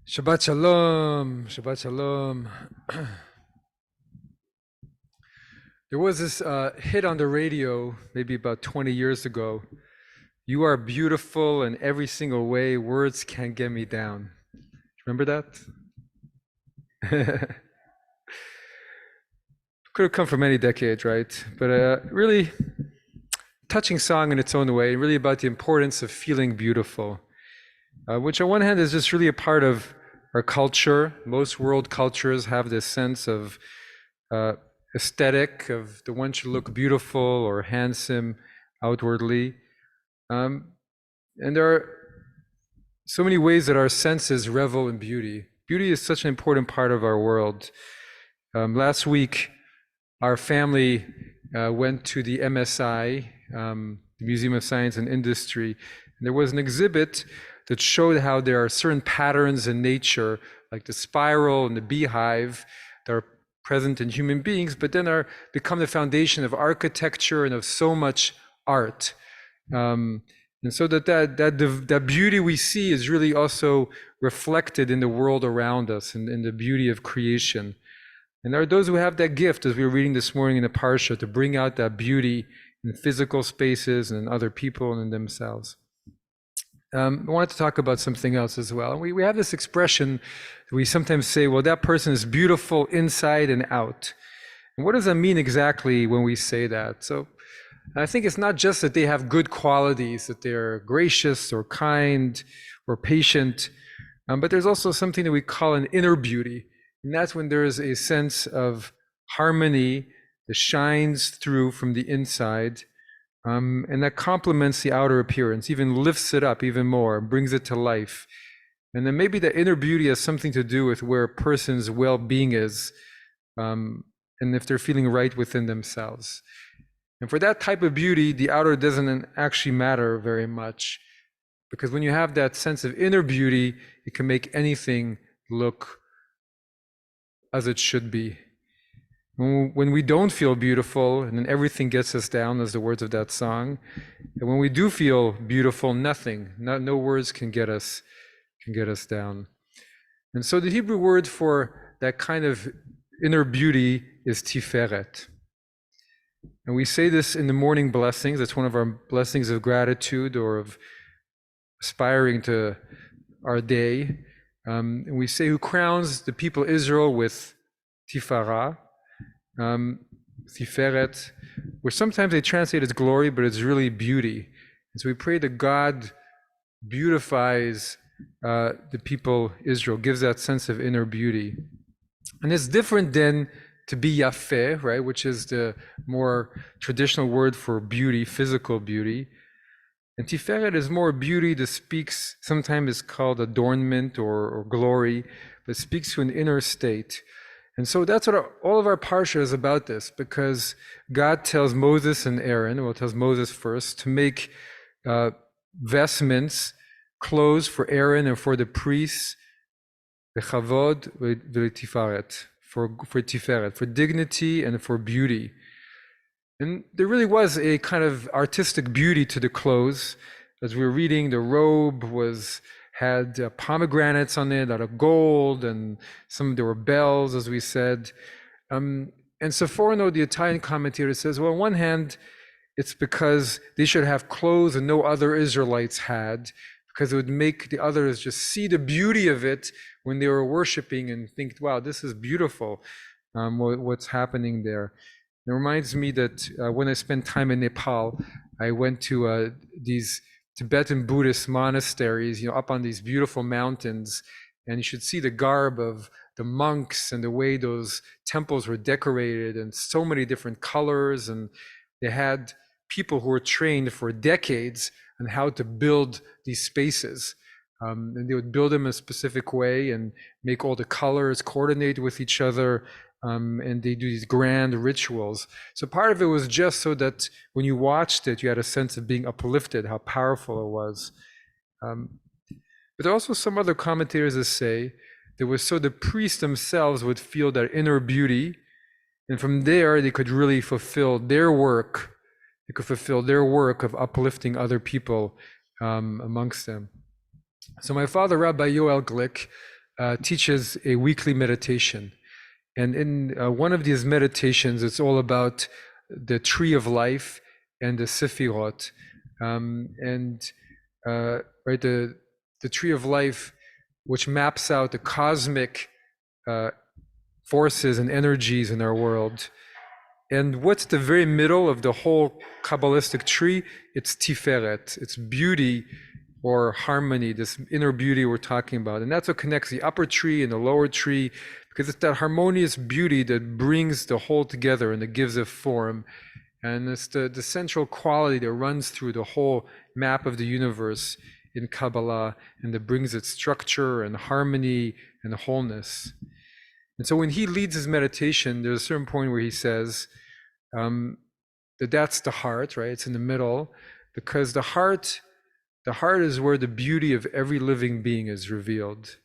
Shabbat shalom, Shabbat shalom. There was this hit on the radio maybe about 20 years ago. You are beautiful in every single way. Words can't get me down. Remember that? Could have come from many decades, right? But really touching song in its own way, really about the importance of feeling beautiful, which on one hand is just really a part of our culture. Most world cultures have this sense of uh, aesthetic, of the one should look beautiful or handsome outwardly. Um, and there are so many ways that our senses revel in beauty. Beauty is such an important part of our world. Last week, our family went to the MSI, the Museum of Science and Industry, and there was an exhibit that showed how there are certain patterns in nature, like the spiral and the beehive, that are present in human beings, but then become the foundation of architecture and of so much art. And so that beauty we see is really also reflected in the world around us and in the beauty of creation. And there are those who have that gift, as we were reading this morning in the Parsha, to bring out that beauty in physical spaces and in other people and in themselves. I wanted to talk about something else as well. We have this expression that we sometimes say, well, that person is beautiful inside and out. And what does that mean exactly when we say that? So I think it's not just that they have good qualities, that they're gracious or kind or patient, but there's also something that we call an inner beauty. And that's when there is a sense of harmony that shines through from the inside, and that complements the outer appearance, even lifts it up even more, brings it to life. And then maybe the inner beauty has something to do with where a person's well-being is, and if they're feeling right within themselves. And for that type of beauty, the outer doesn't actually matter very much, because when you have that sense of inner beauty, it can make anything look as it should be. When we don't feel beautiful, and then everything gets us down, as the words of that song. And when we do feel beautiful, no words can get us down. And so the Hebrew word for that kind of inner beauty is tiferet. And we say this in the morning blessings. It's one of our blessings of gratitude or of aspiring to our day. And we say, who crowns the people Israel with tifara, tiferet, where sometimes they translate as glory, but it's really beauty. And so we pray that God beautifies the people Israel, gives that sense of inner beauty. And it's different than to be yafeh, right, which is the more traditional word for beauty, physical beauty. And tiferet is more beauty that speaks, sometimes it's called adornment or glory, but speaks to an inner state. And so that's what all of our parsha is about this, because God tells Moses and Aaron, well, tells Moses first, to make vestments, clothes for Aaron and for the priests, v'chavod v'tiferet, for tiferet, for dignity and for beauty. And there really was a kind of artistic beauty to the clothes. As we were reading, the robe had pomegranates on it out of gold, and there were bells, as we said. And Seforno, the Italian commentator, says, well, on one hand, it's because they should have clothes that no other Israelites had, because it would make the others just see the beauty of it when they were worshiping and think, wow, this is beautiful, what's happening there. It reminds me that when I spent time in Nepal, I went to these Tibetan Buddhist monasteries, up on these beautiful mountains, and you should see the garb of the monks and the way those temples were decorated in so many different colors, and they had people who were trained for decades on how to build these spaces. And they would build them a specific way and make all the colors coordinate with each other. And they do these grand rituals. So part of it was just so that when you watched it, you had a sense of being uplifted, how powerful it was. But there are also some other commentators that say that was so the priests themselves would feel their inner beauty, and from there they could really fulfill their work. They could fulfill their work of uplifting other people amongst them. So my father, Rabbi Glick, teaches a weekly meditation. And in one of these meditations, it's all about the tree of life and the sefirot. Right, the tree of life, which maps out the cosmic forces and energies in our world. And what's the very middle of the whole Kabbalistic tree? It's Tiferet, it's beauty or harmony, this inner beauty we're talking about. And that's what connects the upper tree and the lower tree, because it's that harmonious beauty that brings the whole together and that gives it form. And it's the central quality that runs through the whole map of the universe in Kabbalah, and that brings it structure and harmony and wholeness. And so when he leads his meditation, there's a certain point where he says that that's the heart, right? It's in the middle, because the heart is where the beauty of every living being is revealed.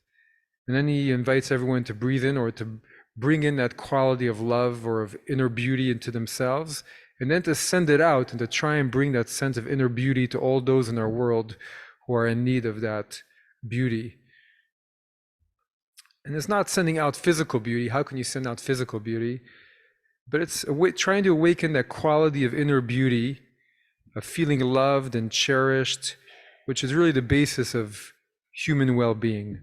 And then he invites everyone to breathe in, or to bring in that quality of love or of inner beauty into themselves, and then to send it out and to try and bring that sense of inner beauty to all those in our world who are in need of that beauty. And it's not sending out physical beauty. How can you send out physical beauty? But it's trying to awaken that quality of inner beauty, of feeling loved and cherished, which is really the basis of human well-being.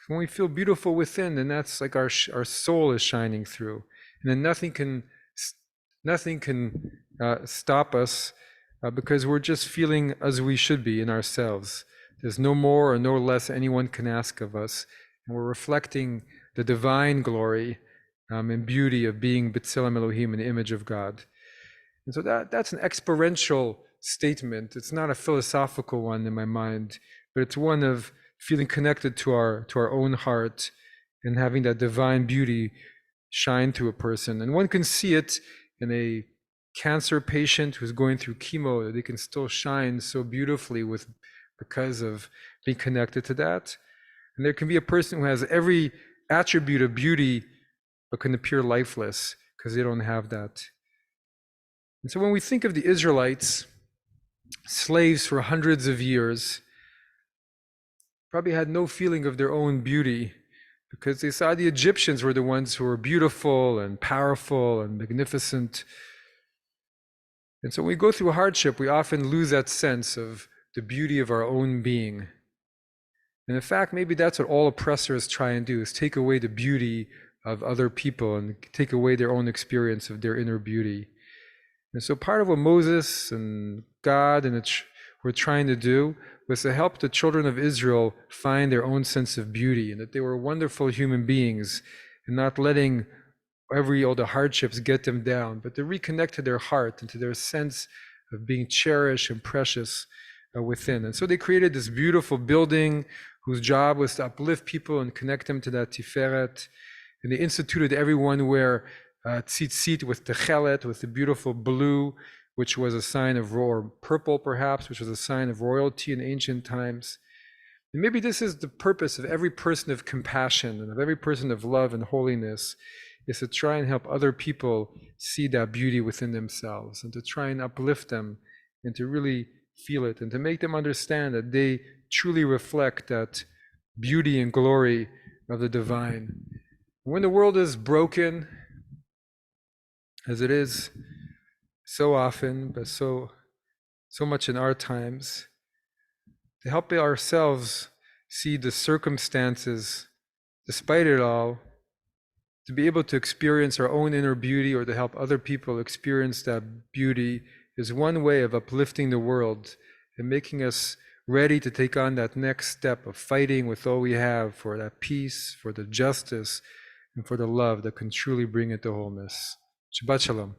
When we feel beautiful within, then that's like our soul is shining through, and then nothing can stop us because we're just feeling as we should be in ourselves. There's no more or no less anyone can ask of us, and we're reflecting the divine glory and beauty of being B'Tselem Elohim, in the image of God. And so that's an experiential statement. It's not a philosophical one in my mind, but it's one of feeling connected to our own heart and having that divine beauty shine through a person. And one can see it in a cancer patient who's going through chemo, that they can still shine so beautifully because of being connected to that. And there can be a person who has every attribute of beauty but can appear lifeless because they don't have that. And so when we think of the Israelites, slaves for hundreds of years, probably had no feeling of their own beauty, because they saw the Egyptians were the ones who were beautiful and powerful and magnificent. And so when we go through hardship, we often lose that sense of the beauty of our own being. And in fact, maybe that's what all oppressors try and do, is take away the beauty of other people and take away their own experience of their inner beauty. And so part of what Moses and God were trying to do was to help the children of Israel find their own sense of beauty, and that they were wonderful human beings, and not letting all the hardships get them down, but to reconnect to their heart and to their sense of being cherished and precious within. And so they created this beautiful building whose job was to uplift people and connect them to that Tiferet. And they instituted everyone wear tzitzit with techelet, with the beautiful blue, which was a sign of, or purple perhaps, which was a sign of royalty in ancient times. And maybe this is the purpose of every person of compassion and of every person of love and holiness, is to try and help other people see that beauty within themselves, and to try and uplift them and to really feel it, and to make them understand that they truly reflect that beauty and glory of the divine. When the world is broken, as it is so often, but so much in our times, to help ourselves see the circumstances, despite it all, to be able to experience our own inner beauty, or to help other people experience that beauty, is one way of uplifting the world and making us ready to take on that next step of fighting with all we have for that peace, for the justice, and for the love that can truly bring it to wholeness. Shabbat Shalom.